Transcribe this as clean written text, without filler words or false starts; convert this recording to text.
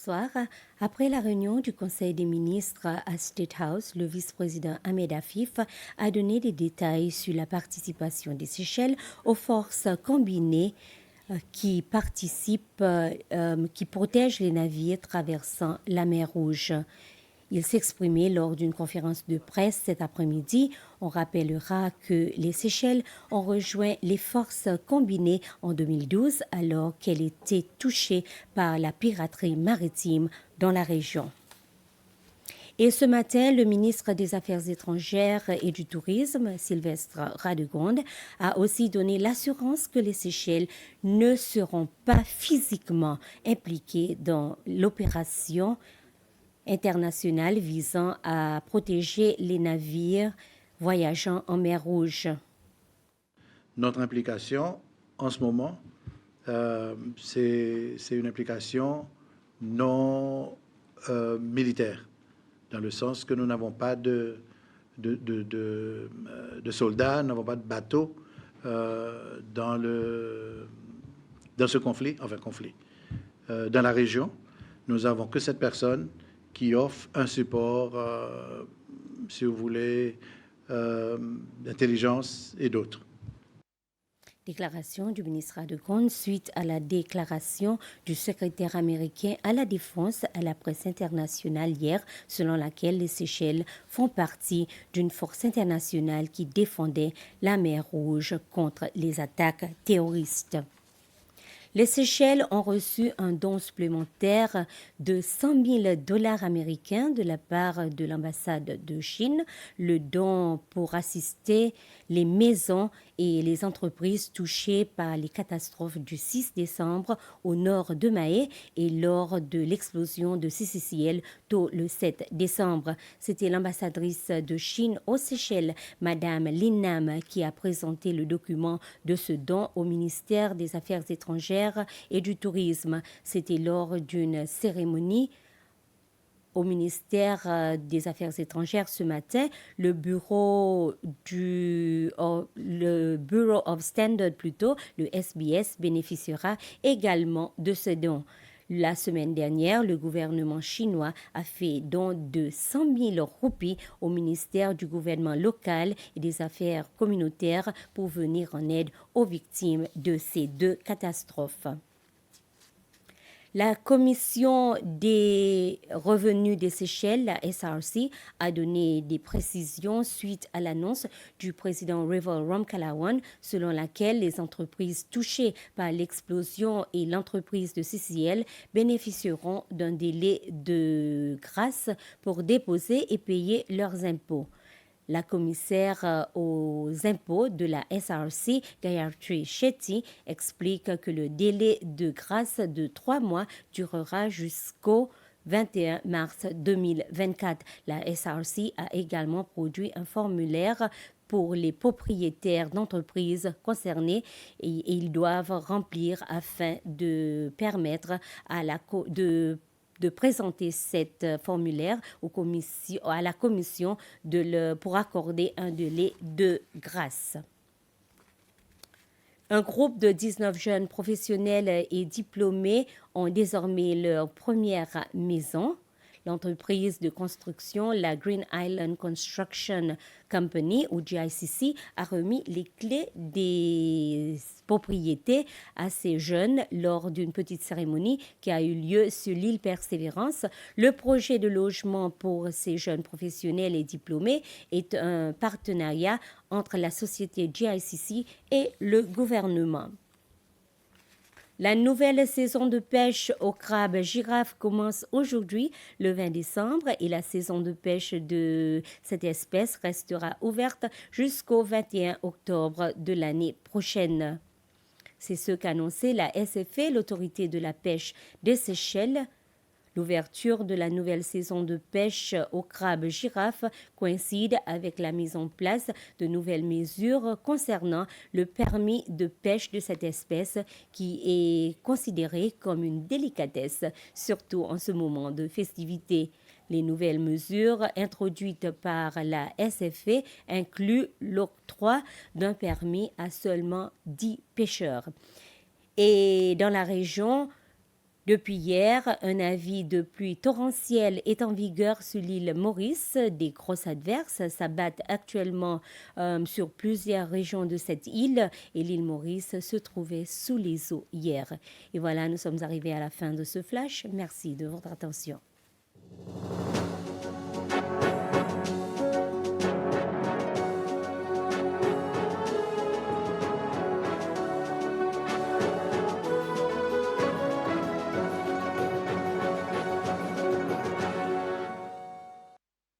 Bonsoir. Après la réunion du Conseil des ministres à State House, le vice-président Ahmed Afif a donné des détails sur la participation des Seychelles aux forces combinées qui protègent les navires traversant la mer Rouge. Il s'exprimait lors d'une conférence de presse cet après-midi. On rappellera que les Seychelles ont rejoint les forces combinées en 2012 alors qu'elle était touchée par la piraterie maritime dans la région. Et ce matin, le ministre des Affaires étrangères et du Tourisme, Sylvestre Radegonde, a aussi donné l'assurance que les Seychelles ne seront pas physiquement impliquées dans l'opération internationale visant à protéger les navires voyageant en mer Rouge. Notre implication en ce moment, c'est une implication non militaire, dans le sens que nous n'avons pas de soldats, nous n'avons pas de bateaux dans ce conflit, dans la région. Nous n'avons que cette personne qui offre un support, si vous voulez, d'intelligence et d'autres. Déclaration du ministre Radegonde suite à la déclaration du secrétaire américain à la Défense à la presse internationale hier, selon laquelle les Seychelles font partie d'une force internationale qui défendait la mer Rouge contre les attaques terroristes. Les Seychelles ont reçu un don supplémentaire de $100 000 américains de la part de l'ambassade de Chine. Le don pour assister les maisons et les entreprises touchées par les catastrophes du 6 décembre au nord de Mahé et lors de l'explosion de CCCL tôt le 7 décembre. C'était l'ambassadrice de Chine aux Seychelles, Madame Lin Nam, qui a présenté le document de ce don au ministère des Affaires étrangères et du Tourisme. C'était lors d'une cérémonie au ministère des Affaires étrangères ce matin. Le Bureau of Standard, le SBS, bénéficiera également de ce don. La semaine dernière, le gouvernement chinois a fait don de 100 000 roupies au ministère du gouvernement local et des affaires communautaires pour venir en aide aux victimes de ces deux catastrophes. La Commission des revenus des Seychelles, la SRC, a donné des précisions suite à l'annonce du président Revel Ramkalawan, selon laquelle les entreprises touchées par l'explosion et l'entreprise de CCL bénéficieront d'un délai de grâce pour déposer et payer leurs impôts. La commissaire aux impôts de la SRC, Gayatri Shetty, explique que le délai de grâce de 3 mois durera jusqu'au 21 mars 2024. La SRC a également produit un formulaire pour les propriétaires d'entreprises concernées et ils doivent remplir afin de permettre à de présenter cet formulaire à la commission pour accorder un délai de grâce. Un groupe de 19 jeunes professionnels et diplômés ont désormais leur première maison. L'entreprise de construction, la Green Island Construction Company, ou GICC, a remis les clés des propriétés à ces jeunes lors d'une petite cérémonie qui a eu lieu sur l'île Persévérance. Le projet de logement pour ces jeunes professionnels et diplômés est un partenariat entre la société GICC et le gouvernement. La nouvelle saison de pêche au crabe girafe commence aujourd'hui, le 20 décembre, et la saison de pêche de cette espèce restera ouverte jusqu'au 21 octobre de l'année prochaine. C'est ce qu'annonçait la SFA, l'autorité de la pêche des Seychelles. L'ouverture de la nouvelle saison de pêche au crabe girafe coïncide avec la mise en place de nouvelles mesures concernant le permis de pêche de cette espèce qui est considérée comme une délicatesse, surtout en ce moment de festivité. Les nouvelles mesures introduites par la SFA incluent l'octroi d'un permis à seulement 10 pêcheurs. Et dans la région, Depuis hier, un avis de pluie torrentielle est en vigueur sur l'île Maurice. Des grosses averses s'abattent actuellement sur plusieurs régions de cette île et l'île Maurice se trouvait sous les eaux hier. Et voilà, nous sommes arrivés à la fin de ce flash. Merci de votre attention.